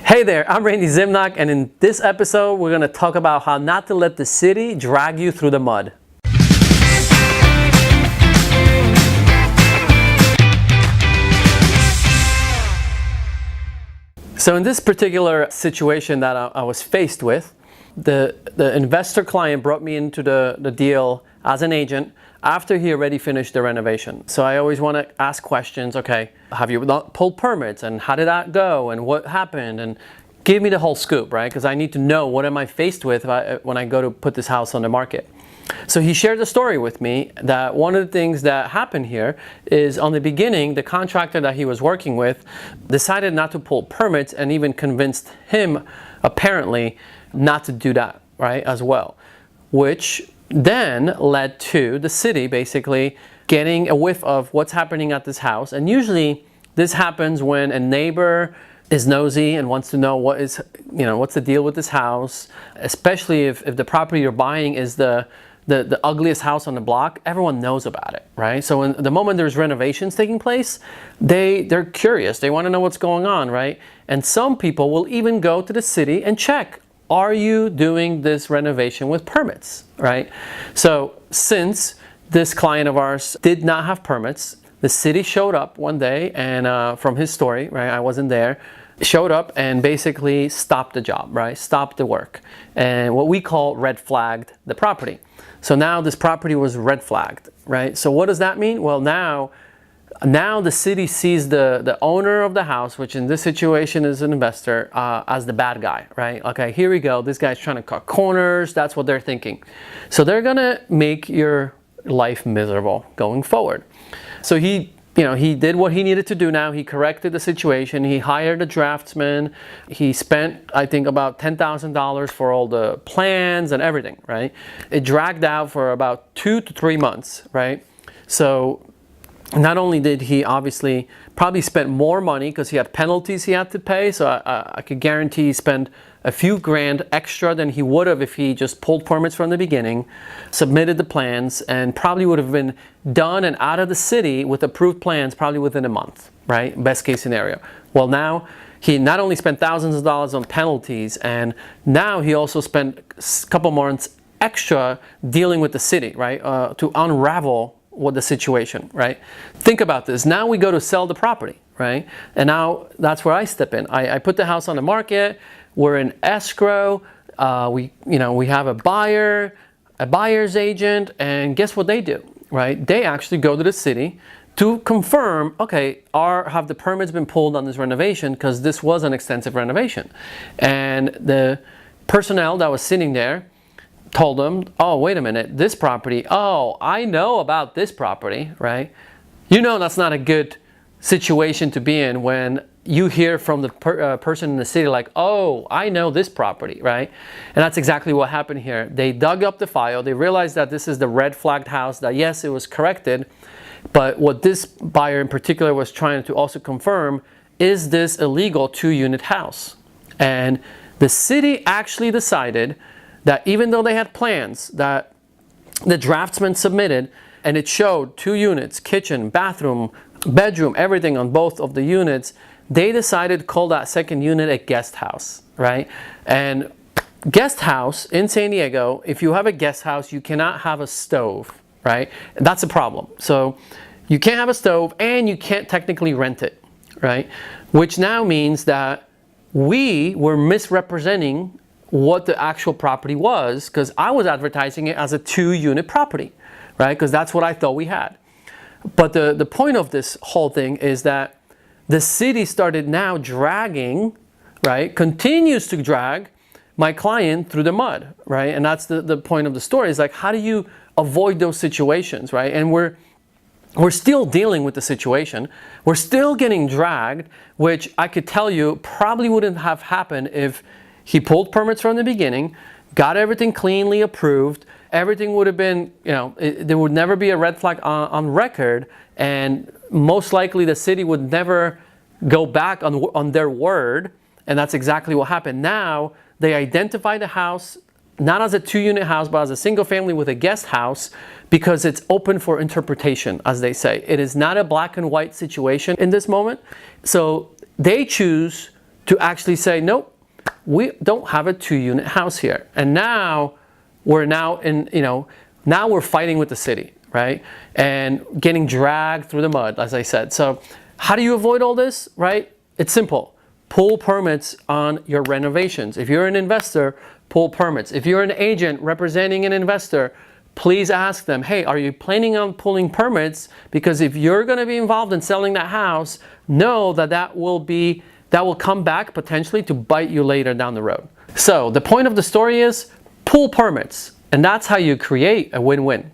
Hey there, I'm Randy Zimnock, and in this episode, we're going to talk about how not to let the city drag you through the mud. So in this particular situation that I was faced with, the investor client brought me into the deal as an agent after he already finished the renovation. So I always want to ask questions. Okay, have you pulled permits, and how did that go, and what happened, and give me the whole scoop, right? Because I need to know what am I faced with when I go to put this house on the market. So he shared the story with me that one of the things that happened here is on the beginning, the contractor that he was working with decided not to pull permits and even convinced him, apparently, not to do that, right, as well. Which then led to the city basically getting a whiff of what's happening at this house. And usually this happens when a neighbor is nosy and wants to know what's the deal with this house, especially if the property you're buying is the ugliest house on the block. Everyone knows about it, right? So in the moment there's renovations taking place, they're curious. They want to know what's going on, right? And some people will even go to the city and check, are you doing this renovation with permits, right? So since this client of ours did not have permits, the city showed up one day and from his story, right, I wasn't there, showed up and basically stopped the job, right, stopped the work, and what we call red flagged the property. So now this property was red flagged, right? So what does that mean? Well, now the city sees the owner of the house, which in this situation is an investor, as the bad guy, right? Okay, here we go. This guy's trying to cut corners. That's what they're thinking. So they're gonna make your life miserable going forward. So he did what he needed to do now. He corrected the situation. He hired a draftsman. He spent, I think, about $10,000 for all the plans and everything, right? It dragged out for about 2 to 3 months, right? So not only did he obviously probably spend more money because he had penalties he had to pay, so I could guarantee he spent a few grand extra than he would have if he just pulled permits from the beginning, submitted the plans, and probably would have been done and out of the city with approved plans probably within a month, right? Best case scenario. Well, now he not only spent thousands of dollars on penalties, and now he also spent a couple months extra dealing with the city, right? To unravel what the situation, right? Think about this. Now we go to sell the property, right? And now that's where I step in. I put the house on the market. We're in escrow. We have a buyer, a buyer's agent, and guess what they do, right? They actually go to the city to confirm, okay, have the permits been pulled on this renovation, because this was an extensive renovation. And the personnel that was sitting there told them, oh, wait a minute, this property, oh, I know about this property, right? You know that's not a good situation to be in when you hear from the person in the city like, oh, I know this property, right? And that's exactly what happened here. They dug up the file. They realized that this is the red flagged house, that yes, it was corrected, but what this buyer in particular was trying to also confirm, is this a legal 2-unit house? And the city actually decided that even though they had plans that the draftsman submitted, and it showed 2 units, kitchen, bathroom, bedroom, everything on both of the units, they decided to call that second unit a guest house, right? And guest house in San Diego, if you have a guest house, you cannot have a stove, right? That's a problem. So you can't have a stove and you can't technically rent it, right? Which now means that we were misrepresenting what the actual property was, because I was advertising it as a 2-unit property, right? Because that's what I thought we had. But the point of this whole thing is that the city started now dragging, right, continues to drag my client through the mud, right? And that's the point of the story, is like, how do you avoid those situations, right? And we're still dealing with the situation. We're still getting dragged, which I could tell you probably wouldn't have happened if he pulled permits from the beginning, got everything cleanly approved. Everything would have been, there would never be a red flag on record, and most likely the city would never go back on their word, and that's exactly what happened. Now, they identify the house not as a 2-unit house, but as a single family with a guest house, because it's open for interpretation, as they say. It is not a black and white situation in this moment. So they choose to actually say, nope, we don't have a 2-unit house here. And now we're now we're fighting with the city, right? And getting dragged through the mud, as I said. So how do you avoid all this, right? It's simple. Pull permits on your renovations. If you're an investor, pull permits. If you're an agent representing an investor, please ask them, hey, are you planning on pulling permits? Because if you're going to be involved in selling that house, know that that will come back potentially to bite you later down the road. So the point of the story is pull permits, and that's how you create a win-win.